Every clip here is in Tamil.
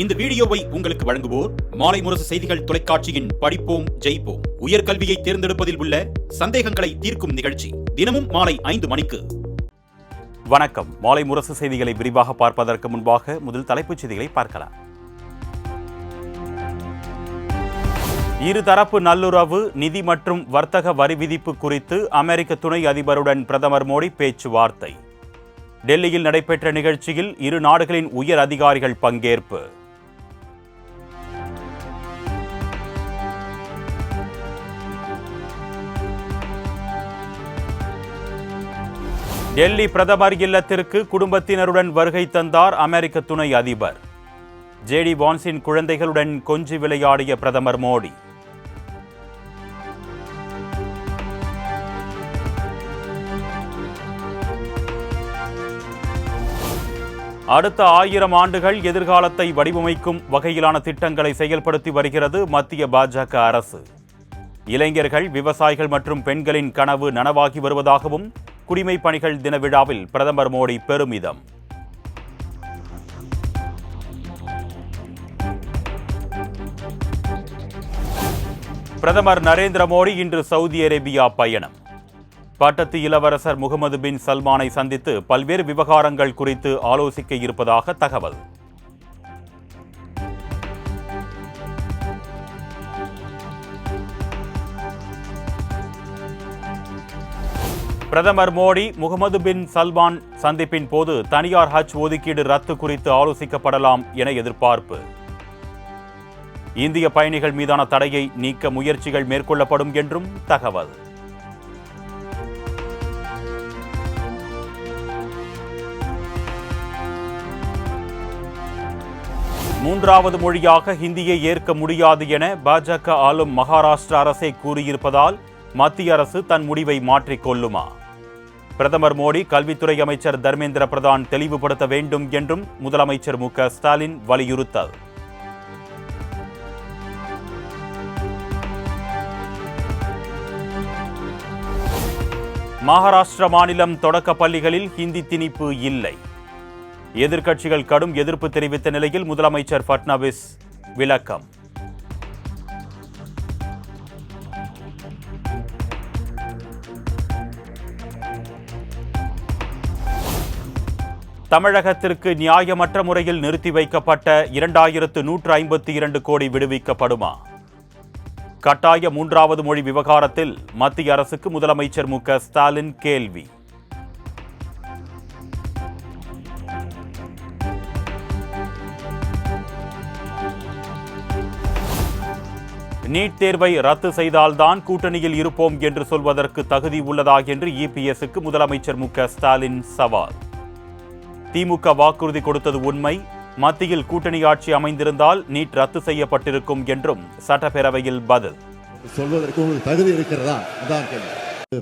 இந்த வீடியோவை உங்களுக்கு வழங்குவோர் மாலை முரசு செய்திகள் தொலைக்காட்சியின் படிப்போம் ஜெயிப்போம் உயர்கல்வியை தேர்ந்தெடுப்பதில் உள்ள சந்தேகங்களை தீர்க்கும் நிகழ்ச்சி தினமும் மாலை 5 மணிக்கு. வணக்கம். மாலை முரசு செய்திகளை விரிவாக பார்ப்பதற்கு முன்பாக முதல் தலைப்புச் செய்திகளை பார்க்கலாம். இருதரப்பு நல்லுறவு, நிதி மற்றும் வர்த்தக வரி விதிப்பு குறித்து அமெரிக்க துணை அதிபருடன் பிரதமர் மோடி பேச்சுவார்த்தை. டெல்லியில் நடைபெற்ற நிகழ்ச்சியில் இரு நாடுகளின் உயர் அதிகாரிகள் பங்கேற்பு. டெல்லி பிரதமர் இல்லத்திற்கு குடும்பத்தினருடன் வருகை தந்தார் அமெரிக்க துணை அதிபர். ஜேடி வான்ஸின் குழந்தைகளுடன் கொஞ்சி விளையாடிய பிரதமர் மோடி. அடுத்த 1000 ஆண்டுகள் எதிர்காலத்தை வடிவமைக்கும் வகையிலான திட்டங்களை செயல்படுத்தி வருகிறது மத்திய பாஜக அரசு. இளைஞர்கள், விவசாயிகள் மற்றும் பெண்களின் கனவு நனவாகி வருவதாகவும் குடிமை பணிகள் தின விழாவில் பிரதமர் மோடி பெருமிதம். பிரதமர் நரேந்திர மோடி இன்று சவுதி அரேபியா பயணம். பட்டத்து இளவரசர் முகமது பின் சல்மானை சந்தித்து பல்வேறு விவகாரங்கள் குறித்து ஆலோசிக்க இருப்பதாக தகவல். பிரதமர் மோடி முகமது பின் சல்மான் சந்திப்பின் போது தனியார் ஹஜ் ஒதுக்கீடு ரத்து குறித்து ஆலோசிக்கப்படலாம் என எதிர்பார்ப்பு. இந்திய பயணிகள் மீதான தடையை நீக்க முயற்சிகள் மேற்கொள்ளப்படும் என்றும் தகவல். மூன்றாவது மொழியாக ஹிந்தியை ஏற்க முடியாது என பாஜக ஆளும் மகாராஷ்டிரா அரசே கூறியிருப்பதால் மத்திய அரசு தன் முடிவை மாற்றிக்கொள்ளுமா? பிரதமர் மோடி கல்வித்துறை அமைச்சர் தர்மேந்திர பிரதான் தெளிவுபடுத்த வேண்டும் என்றும் முதலமைச்சர் மு.க. ஸ்டாலின் வலியுறுத்தல். மகாராஷ்டிரா மாநிலம் தொடக்க பள்ளிகளில் ஹிந்தி திணிப்பு இல்லை. எதிர்க்கட்சிகள் கடும் எதிர்ப்பு தெரிவித்த நிலையில் முதலமைச்சர் ஃபட்னவிஸ் விளக்கம். தமிழகத்திற்கு நியாயமற்ற முறையில் நிறுத்தி வைக்கப்பட்ட 2152 கோடி விடுவிக்கப்படுமா? கட்டாய 3வது மொழி விவகாரத்தில் மத்திய அரசுக்கு முதலமைச்சர் மு.க. ஸ்டாலின் கேள்வி. நீட் தேர்வை ரத்து செய்தால்தான் கூட்டணியில் இருப்போம் என்று சொல்வதற்கு தகுதி உள்ளதா என்று இபிஎஸ்க்கு முதலமைச்சர் மு.க. ஸ்டாலின் சவால். திமுக வாக்குறுதி கொடுத்தது உண்மை, மத்தியில் கூட்டணி ஆட்சி அமைந்திருந்தால் நீட் ரத்து செய்யப்பட்டிருக்கும் என்றும் சட்டப்பேரவையில் பதில். சொல்வதற்கு உங்களுக்கு தகுதி இருக்கிறதா?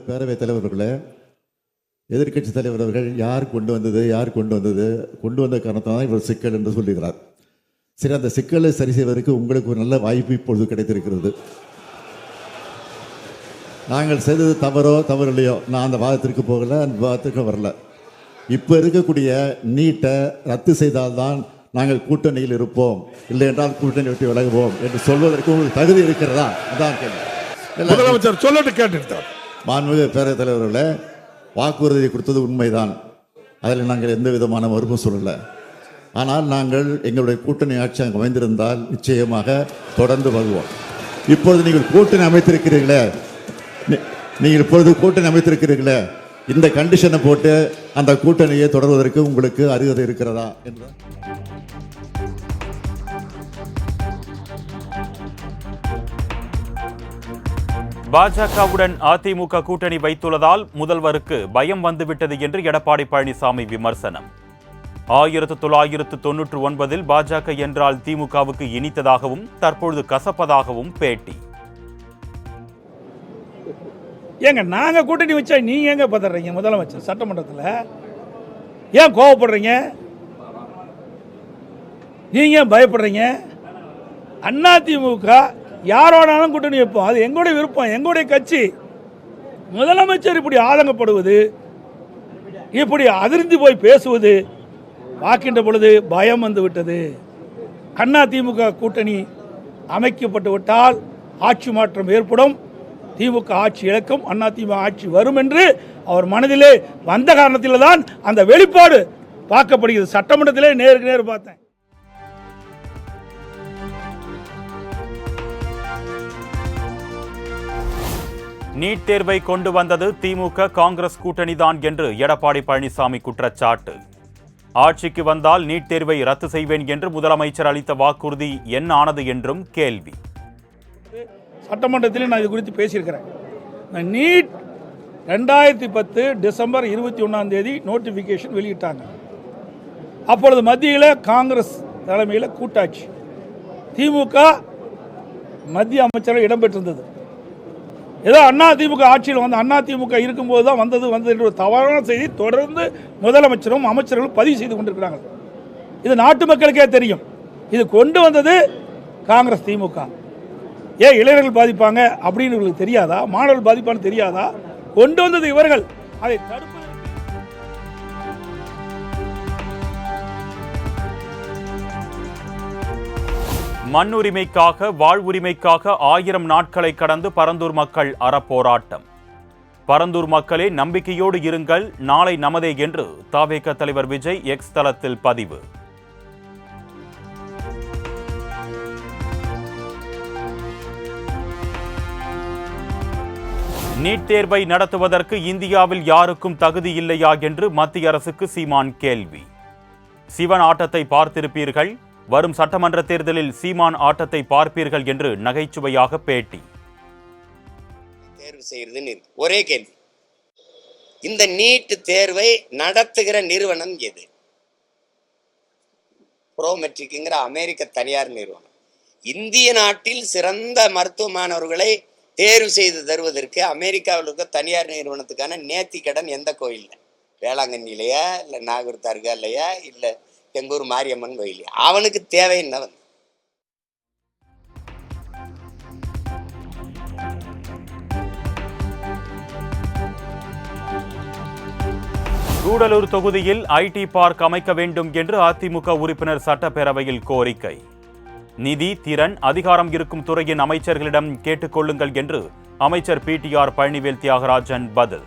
பேரவைத் தலைவர்களே, எதிர்க்கட்சி தலைவர் அவர்கள் யார் கொண்டு வந்த காரணத்தான் இவர் சிக்கல் என்று சொல்லுகிறார். சரி, அந்த சிக்கலை சரி செய்வதற்கு உங்களுக்கு ஒரு நல்ல வாய்ப்பு இப்பொழுது கிடைத்திருக்கிறது. நாங்கள் செய்தது தவறு இல்லையோ, நான் அந்த வாதத்திற்கு போகல, அந்த வாதத்திற்கு வரல. இப்போ இருக்கக்கூடிய நீட்டை ரத்து செய்தால்தான் நாங்கள் கூட்டணியில் இருப்போம், இல்லை என்றால் கூட்டணி விட்டு விலகுவோம் என்று சொல்வதற்கு உங்களுக்கு தகுதி இருக்கிறதா? அதான் முதலமைச்சர் சொல்லட்டு கேட்டுட்டார். மாண்புமிகு பேரவைத் தலைவர்களே, வாக்குறுதி கொடுத்தது உண்மைதான், அதில் நாங்கள் எந்த விதமான மறுப்பும் சொல்லலை. ஆனால் நாங்கள் எங்களுடைய கூட்டணி ஆட்சி அங்கே அமைந்திருந்தால் நிச்சயமாக தொடர்ந்து வருவோம். இப்பொழுது நீங்கள் கூட்டணி அமைத்திருக்கிறீர்களே, இந்த கண்டிஷனை போட்டு அந்த கூட்டணியை தொடர்வதற்கு உங்களுக்கு அருகதை இருக்கிறதா என்று. பாஜகவுடன் அதிமுக கூட்டணி வைத்துள்ளதால் முதல்வருக்கு பயம் வந்துவிட்டது என்று எடப்பாடி பழனிசாமி விமர்சனம். 1999 பாஜக என்றால் திமுகவுக்கு இனித்ததாகவும் தற்பொழுது கசப்பதாகவும் பேட்டி. ஏங்க, நாங்க கூட்டணி வச்சா நீங்க எங்க பதறீங்க? முதலமைச்சர் சட்டமன்றத்தில் ஏன் கோவப்படுறீங்க? நீங்க பயப்படுறீங்க? அதிமுக யாரோடாலும் கூட்டணி வைப்போம், அது எங்களுடைய விருப்பம், எங்களுடைய கட்சி. முதலமைச்சர் இப்படி ஆதங்கப்படுவது, இப்படி அதிர்ந்து போய் பேசுவது பார்க்கின்ற பொழுது பயம் வந்து விட்டது. அதிமுக கூட்டணி அமைக்கப்பட்டு விட்டால் ஆட்சி மாற்றம் ஏற்படும், திமுக ஆட்சி இழக்கும், அதிமுக ஆட்சி வரும் என்று அவர் மனதிலே வந்த காரணத்தில் தான் அந்த வெளிப்பாடு பார்க்கப்படுகிறது. சட்டமன்றத்திலே நேருக்கு நேர் பார்த்தேன். நீட் தேர்வை கொண்டு வந்தது திமுக காங்கிரஸ் கூட்டணிதான் என்று எடப்பாடி பழனிசாமி குற்றச்சாட்டு. ஆட்சிக்கு வந்தால் நீட் தேர்வை ரத்து செய்வேன் என்று முதலமைச்சர் அளித்த வாக்குறுதி என்ன ஆனது என்றும் கேள்வி. சட்டமன்றத்தில் நான் இது குறித்து பேசியிருக்கிறேன். நீட் 2010 டிசம்பர் 21 நோட்டிஃபிகேஷன் வெளியிட்டாங்க. அப்பொழுது மத்தியில் காங்கிரஸ் தலைமையில் கூட்டாட்சி, திமுக மத்திய அமைச்சர்கள் இடம்பெற்றிருந்தது. ஏதோ அதிமுக ஆட்சியில் வந்து அதிமுக இருக்கும்போது தான் வந்தது என்ற ஒரு தவறான செய்தி தொடர்ந்து முதலமைச்சரும் அமைச்சர்களும் பதிவு செய்து கொண்டிருக்கிறாங்க. இது நாட்டு மக்களுக்கே தெரியும். இது கொண்டு வந்தது காங்கிரஸ் திமுக. ஏன் இளைஞர்கள் பாதிப்பாங்க அப்படின்னு இவங்களுக்கு தெரியாதா? மாணவர்கள் பாதிப்பான்னு தெரியாதா? கொண்டு வந்தது இவர்கள். அதை தடுப்பதற்கு மண் உரிமைக்காக வாழ்வுரிமைக்காக 1000 நாட்களை கடந்து பரந்தூர் மக்கள் அறப்போராட்டம். பரந்தூர் மக்களே நம்பிக்கையோடு இருங்கள், நாளை நமதே என்று தவேக தலைவர் விஜய் எக்ஸ் தளத்தில் பதிவு. நீட் தேர்வை நடத்துவதற்கு இந்தியாவில் யாருக்கும் தகுதி இல்லையா என்று மத்திய அரசுக்கு சீமான் கேள்வி. சிவன் ஆட்டத்தை பார்த்திருப்பீர்கள், வரும் சட்டமன்ற தேர்தலில் சீமான் ஆட்டத்தை பார்ப்பீர்கள் என்று நகைச்சுவையாக பேட்டி. தேர்வு செய்யறதுன்னு ஒரே கேள்வி, இந்த நீட் தேர்வை நடத்துகிற நிறுவனம் எது? ப்ரோமெட்ரிக்ங்கிற அமெரிக்க தனியார் நிறுவனம். இந்திய நாட்டில் சிறந்த மருத்துவ மாணவர்களை தேர்வு செய்து தருவதற்கு அமெரிக்காவில் இருக்க தனியார் நிறுவனத்துக்கான நேர்த்தி கடன் எந்த கோயில்ல? வேளாங்கண்ணிலையா, இல்லை நாகூர் தர்காலையா, இல்லை எங்கூர் மாரியம்மன் கோயிலையா? அவனுக்கு தேவை என்ன வந்து? கூடலூர் தொகுதியில் ஐடி பார்க் அமைக்க வேண்டும் என்று அதிமுக உறுப்பினர் சட்டப்பேரவையில் கோரிக்கை. நிதி, திறன், அதிகாரம் இருக்கும் துறையின் அமைச்சர்களிடம் கேட்டுக்கொள்ளுங்கள் என்று அமைச்சர் பிடிஆர் பழனிவேல் தியாகராஜன் பதில்.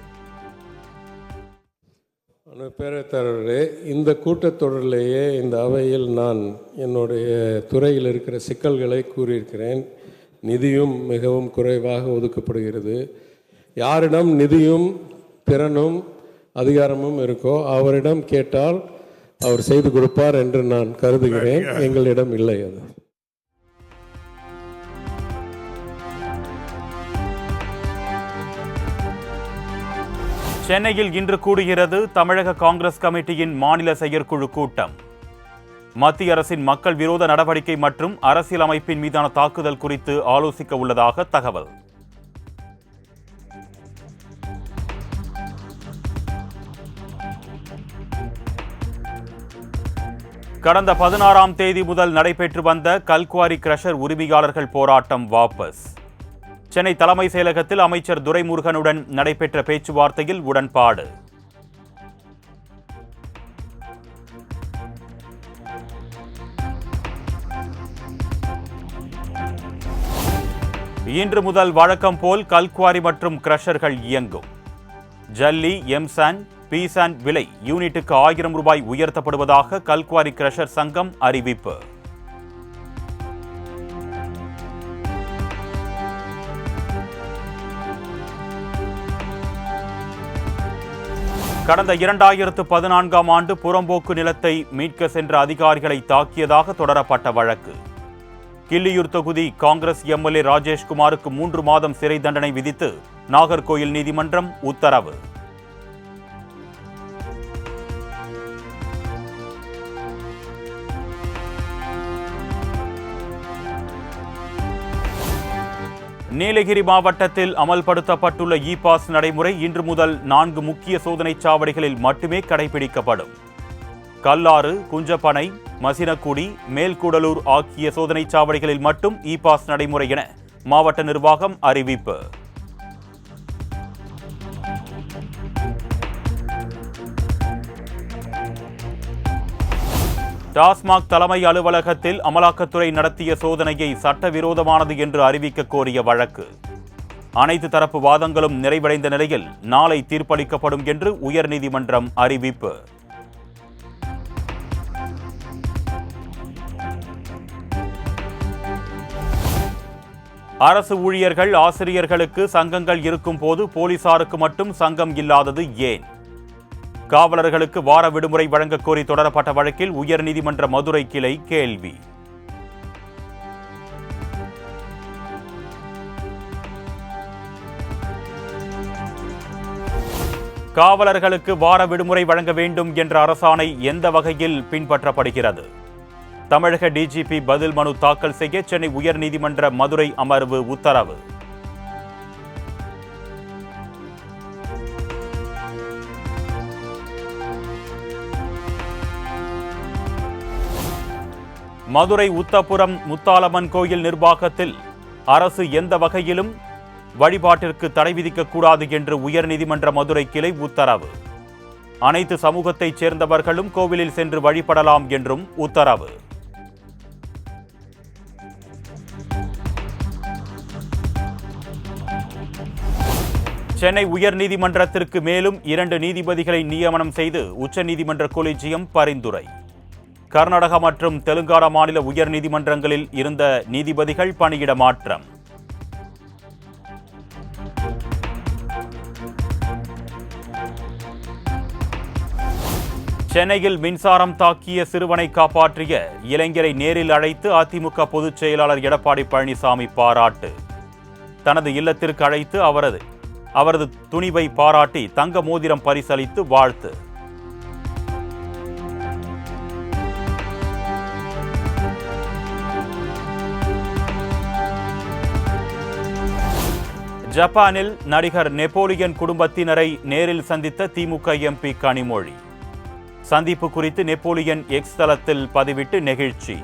பேரவைத்தலைவரே, இந்த கூட்டத்தொடரிலேயே இந்த அவையில் நான் என்னுடைய துறையில் இருக்கிற சிக்கல்களை கூறியிருக்கிறேன். நிதியும் மிகவும் குறைவாக ஒதுக்கப்படுகிறது. யாரிடம் நிதியும் திறனும் அதிகாரமும் இருக்கோ அவரிடம் கேட்டால் அவர் செய்து கொடுப்பார் என்று நான் கருதுகிறேன். எங்களிடம் இல்லை அது. சென்னையில் இன்று கூடுகிறது தமிழக காங்கிரஸ் கமிட்டியின் மாநில செயற்குழு கூட்டம். மத்திய அரசின் மக்கள் விரோத நடவடிக்கை மற்றும் அரசியலமைப்பின் மீதான தாக்குதல் குறித்து ஆலோசிக்க உள்ளதாக தகவல். கடந்த 16ஆம் தேதி முதல் நடைபெற்று வந்த கல்குவாரி கிரஷர் உரிமையாளர்கள் போராட்டம் வாபஸ். சென்னை தலைமை செயலகத்தில் அமைச்சர் துரைமுருகனுடன் நடைபெற்ற பேச்சுவார்த்தையில் உடன்பாடு. இன்று முதல் வழக்கம் போல் கல்குவாரி மற்றும் கிரஷர்கள் இயங்கும். ஜல்லி, எம்சாண்ட், பீசாண்ட் விலை யூனிட்டுக்கு 1000 ரூபாய் உயர்த்தப்படுவதாக கல்குவாரி கிரஷர் சங்கம் அறிவிப்பு. கடந்த 2014ஆம் ஆண்டு புறம்போக்கு நிலத்தை மீட்க சென்ற அதிகாரிகளை தாக்கியதாக தொடரப்பட்ட வழக்கு. கிள்ளியூர் தொகுதி காங்கிரஸ் எம்எல்ஏ ராஜேஷ்குமாருக்கு 3 மாதம் சிறை தண்டனை விதித்து நாகர்கோயில் நீதிமன்றம் உத்தரவு. நீலகிரி மாவட்டத்தில் அமல்படுத்தப்பட்டுள்ள இ பாஸ் நடைமுறை இன்று முதல் 4 முக்கிய சோதனைச் சாவடிகளில் மட்டுமே கடைபிடிக்கப்படும். கல்லாறு, குஞ்சப்பனை, மசினக்குடி, மேல்கூடலூர் ஆகிய சோதனைச் சாவடிகளில் மட்டும் இ பாஸ் நடைமுறை என மாவட்ட நிர்வாகம் அறிவிப்பு. டாஸ்மாக் தலைமை அலுவலகத்தில் அமலாக்கத்துறை நடத்திய சோதனையை சட்டவிரோதமானது என்று அறிவிக்க கோரிய வழக்கு. அனைத்து தரப்பு வாதங்களும் நிறைவடைந்த நிலையில் நாளை தீர்ப்பளிக்கப்படும் என்று உயர்நீதிமன்றம் அறிவிப்பு. அரசு ஊழியர்கள், ஆசிரியர்களுக்கு சங்கங்கள் இருக்கும் போது போலீசாருக்கு மட்டும் சங்கம் இல்லாதது ஏன்? காவலர்களுக்கு வார விடுமுறை வழங்கக் கோரி தொடரப்பட்ட வழக்கில் உயர்நீதிமன்ற மதுரை கிளை கேள்வி. காவலர்களுக்கு வார விடுமுறை வழங்க வேண்டும் என்ற அரசாணை எந்த வகையில் பின்பற்றப்படுகிறது? தமிழக டிஜிபி பதில் மனு தாக்கல் செய்ய சென்னை உயர்நீதிமன்ற மதுரை அமர்வு உத்தரவு. மதுரை உத்தப்புரம் முத்தாலம்மன் கோயில் நிர்வாகத்தில் அரசு எந்த வகையிலும் வழிபாட்டிற்கு தடை விதிக்கக்கூடாது என்று உயர்நீதிமன்ற மதுரை கிளை உத்தரவு. அனைத்து சமூகத்தைச் சேர்ந்தவர்களும் கோவிலில் சென்று வழிபடலாம் என்றும் உத்தரவு. சென்னை உயர்நீதிமன்றத்திற்கு மேலும் 2 நீதிபதிகளை நியமனம் செய்து உச்சநீதிமன்ற கொலிஜியம் பரிந்துரை. கர்நாடகா மற்றும் தெலுங்கானா மாநில உயர்நீதிமன்றங்களில் இருந்த நீதிபதிகள் பணியிட மாற்றம். சென்னையில் மின்சாரம் தாக்கிய சிறுவனை காப்பாற்றிய இளைஞரை நேரில் அழைத்து அதிமுக பொதுச் செயலாளர் எடப்பாடி பழனிசாமி பாராட்டு. தனது இல்லத்திற்கு அழைத்து அவரது துணிவை பாராட்டி தங்க மோதிரம் பரிசளித்து வாழ்த்து. ஜப்பானில் நடிகர் நெப்போலியன் குடும்பத்தினரை நேரில் சந்தித்த திமுக எம்பி கனிமொழி. சந்திப்பு குறித்து நெப்போலியன் எக்ஸ் தளத்தில் பதிவிட்டு நெகிழ்ச்சி.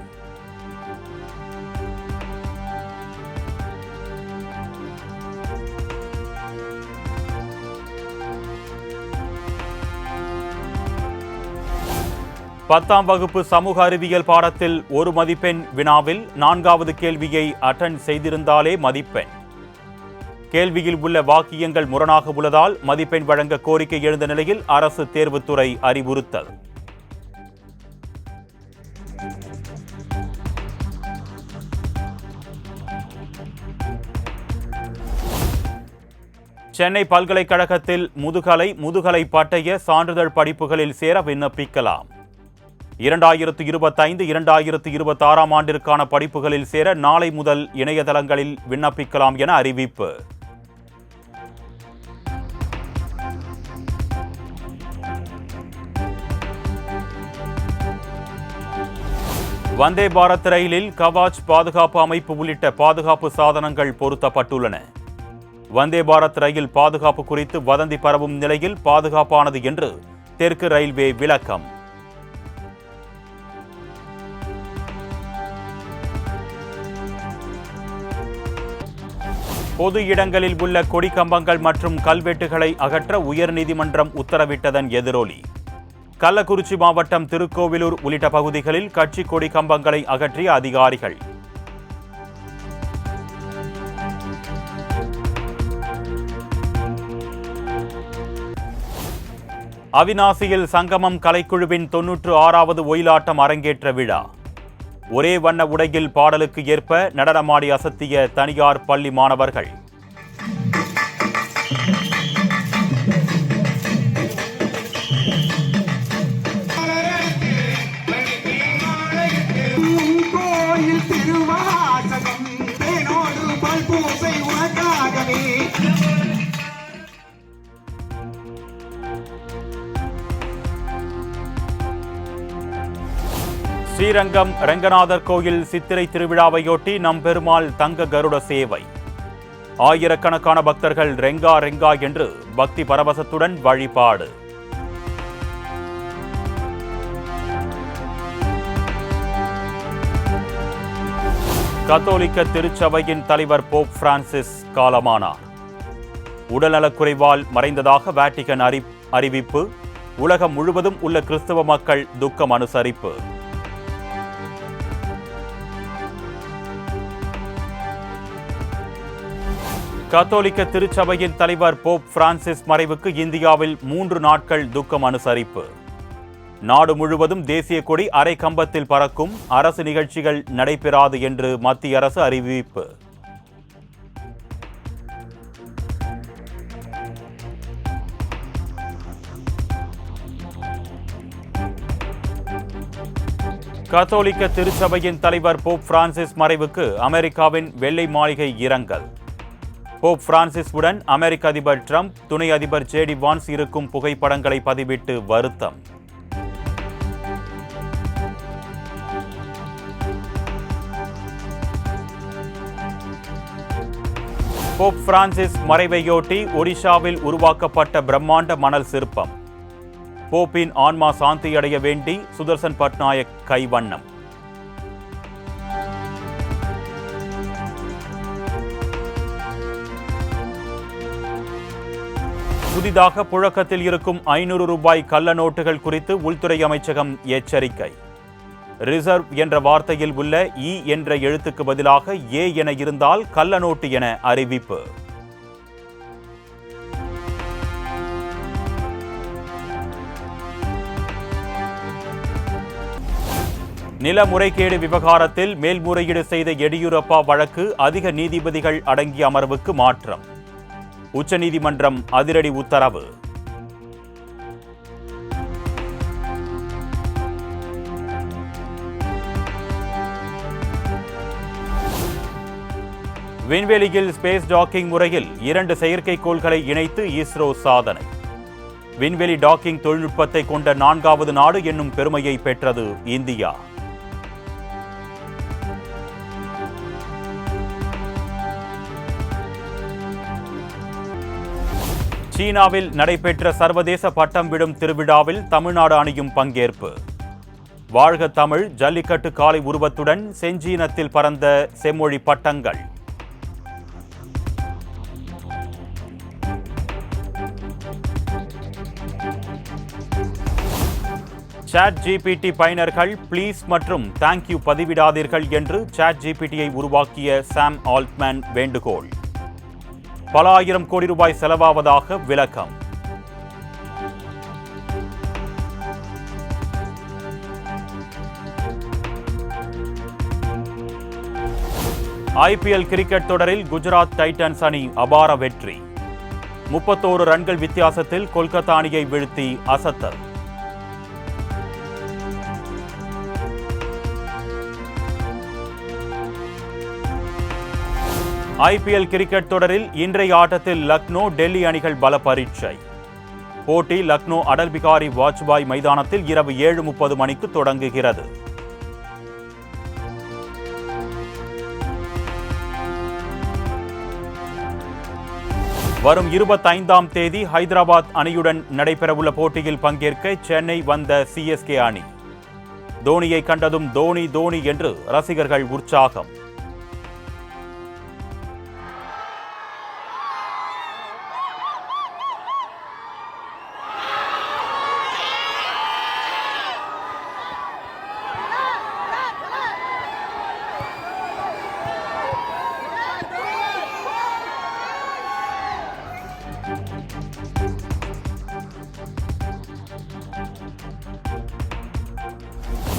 பத்தாம் வகுப்பு சமூக அறிவியல் பாடத்தில் 1 மதிப்பெண் வினாவில் 4வது கேள்வியை அட்டெண்ட் செய்திருந்தாலே மதிப்பெண். கேள்வியில் உள்ள வாக்கியங்கள் முரணாக உள்ளதால் மதிப்பெண் வழங்க கோரிக்கை எழுந்த நிலையில் அரசு தேர்வுத்துறை அறிவுறுத்தல். சென்னை பல்கலைக்கழகத்தில் முதுகலை பட்டய சான்றிதழ் படிப்புகளில் சேர விண்ணப்பிக்கலாம். 2025-2026 ஆண்டிற்கான படிப்புகளில் சேர நாளை முதல் இணையதளங்களில் விண்ணப்பிக்கலாம் என அறிவிப்பு. வந்தே பாரத் ரயிலில் கவாச் பாதுகாப்பு அமைப்பு உள்ளிட்ட பாதுகாப்பு சாதனங்கள் பொருத்தப்பட்டுள்ளன. வந்தே பாரத் ரயில் பாதுகாப்பு குறித்து வதந்தி பரவும் நிலையில் பாதுகாப்பானது என்று தெற்கு ரயில்வே விளக்கம். பொது இடங்களில் உள்ள கொடி கம்பங்கள் மற்றும் கல்வெட்டுகளை அகற்ற உயர்நீதிமன்றம் உத்தரவிட்டதன் எதிரொலி. கள்ளக்குறிச்சி மாவட்டம் திருக்கோவிலூர் உள்ளிட்ட பகுதிகளில் கட்சி கொடி கம்பங்களை அகற்றிய அதிகாரிகள். அவிநாசியில் சங்கமம் கலைக்குழுவின் 96வது ஒயிலாட்டம் அரங்கேற்ற விழா. ஒரே வண்ண உடையில் பாடலுக்கு ஏற்ப நடனமாடி அசத்திய தனியார் பள்ளி மாணவர்கள். ஸ்ரீரங்கம் ரங்கநாதர் கோயில் சித்திரை திருவிழாவையொட்டி நம்பெருமாள் தங்க கருட சேவை. ஆயிரக்கணக்கான பக்தர்கள் ரெங்கா ரெங்கா என்று பக்தி பரவசத்துடன் வழிபாடு. கத்தோலிக்க திருச்சபையின் தலைவர் போப் பிரான்சிஸ் காலமானார். உடல்நலக்குறைவால் மறைந்ததாக வாட்டிகன் அறிவிப்பு. உலகம் முழுவதும் உள்ள கிறிஸ்தவ மக்கள் துக்கம் அனுசரிப்பு. கத்தோலிக்க திருச்சபையின் தலைவர் போப் பிரான்சிஸ் மறைவுக்கு இந்தியாவில் 3 நாட்கள் துக்கம் அனுசரிப்பு. நாடு முழுவதும் தேசிய கொடி அரை கம்பத்தில் பறக்கும். அரசு நிகழ்ச்சிகள் நடைபெறாது என்று மத்திய அரசு அறிவிப்பு. கத்தோலிக்க திருச்சபையின் தலைவர் போப் பிரான்சிஸ் மறைவுக்கு அமெரிக்காவின் வெள்ளை மாளிகை இரங்கல். போப் பிரான்சிஸ் உடன் அமெரிக்க அதிபர் டிரம்ப், துணை அதிபர் ஜேடி வான்ஸ் இருக்கும் புகைப்படங்களை பதிவிட்டு வருத்தம். போப் பிரான்சிஸ் மறைவையொட்டி ஒடிஷாவில் உருவாக்கப்பட்ட பிரம்மாண்ட மணல் சிற்பம். போப்பின் ஆன்மா சாந்தியடைய வேண்டி சுதர்சன் பட்நாயக் கைவண்ணம். புதிதாக புழக்கத்தில் இருக்கும் 500 ரூபாய் கள்ள நோட்டுகள் குறித்து உள்துறை அமைச்சகம் எச்சரிக்கை. ரிசர்வ் என்ற வார்த்தையில் உள்ள இ என்ற எழுத்துக்கு பதிலாக ஏ என இருந்தால் கள்ள நோட்டு என அறிவிப்பு. நில முறைகேடு விவகாரத்தில் மேல்முறையீடு செய்த எடியூரப்பா வழக்கு அதிக நீதிபதிகள் அடங்கிய அமர்வுக்கு மாற்றம். உச்சநீதிமன்றம் அதிரடி உத்தரவு. விண்வெளியில் ஸ்பேஸ் டாக்கிங் முறையில் 2 செயற்கைக்கோள்களை இணைத்து இஸ்ரோ சாதனை. விண்வெளி டாக்கிங் தொழில்நுட்பத்தை கொண்ட 4வது நாடு என்னும் பெருமையை பெற்றது இந்தியா. சீனாவில் நடைபெற்ற சர்வதேச பட்டம் விடும் திருவிழாவில் தமிழ்நாடு அணியும் பங்கேற்பு. வாழ்க தமிழ் ஜல்லிக்கட்டு காளை உருவத்துடன் செஞ்சீனத்தில் பறந்த செம்மொழி பட்டங்கள். சாட் ஜிபிடி பயனர்கள் ப்ளீஸ் மற்றும் தேங்க்யூ பதிவிடாதீர்கள் என்று சாட் ஜிபிடியை உருவாக்கிய சாம் ஆல்ட்மேன் வேண்டுகோள். பல ஆயிரம் கோடி ரூபாய் செலவாவதாக விளக்கம். ஐபிஎல் கிரிக்கெட் தொடரில் குஜராத் டைட்டன்ஸ் அணி அபார வெற்றி. 31 ரன்கள் வித்தியாசத்தில் கொல்கத்தா அணியை வீழ்த்தி அசத்தல். ஐபிஎல் கிரிக்கெட் தொடரில் இன்றைய ஆட்டத்தில் லக்னோ, டெல்லி அணிகள் பல பரீட்சை. போட்டி லக்னோ அடல் பிகாரி வாஜ்பாய் மைதானத்தில் இரவு 7:30 மணிக்கு தொடங்குகிறது. வரும் 25ஆம் தேதி ஹைதராபாத் அணியுடன் நடைபெறவுள்ள போட்டியில் பங்கேற்க சென்னை வந்த சிஎஸ்கே அணி. தோனியை கண்டதும் தோனி தோனி என்று ரசிகர்கள் உற்சாகம்.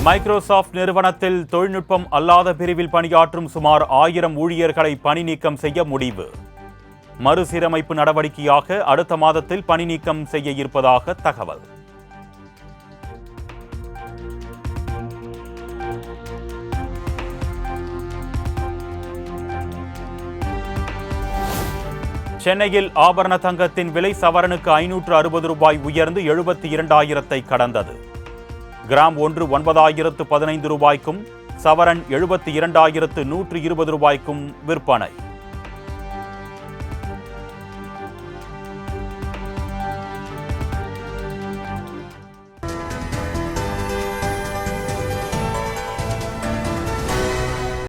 மைக்ரோசாஃப்ட் நிறுவனத்தில் தொழில்நுட்பம் அல்லாத பிரிவில் பணியாற்றும் சுமார் 1000 ஊழியர்களை பணி நீக்கம் செய்ய முடிவு. மறுசீரமைப்பு நடவடிக்கையாக அடுத்த மாதத்தில் பணி நீக்கம் செய்ய இருப்பதாக தகவல். சென்னையில் ஆபரண தங்கத்தின் விலை சவரனுக்கு 560 ரூபாய் உயர்ந்து 72,000 கடந்தது. கிராம் 1 9,015 ரூபாய்க்கும் சவரன் 72,120 ரூபாய்க்கும் விற்பனை.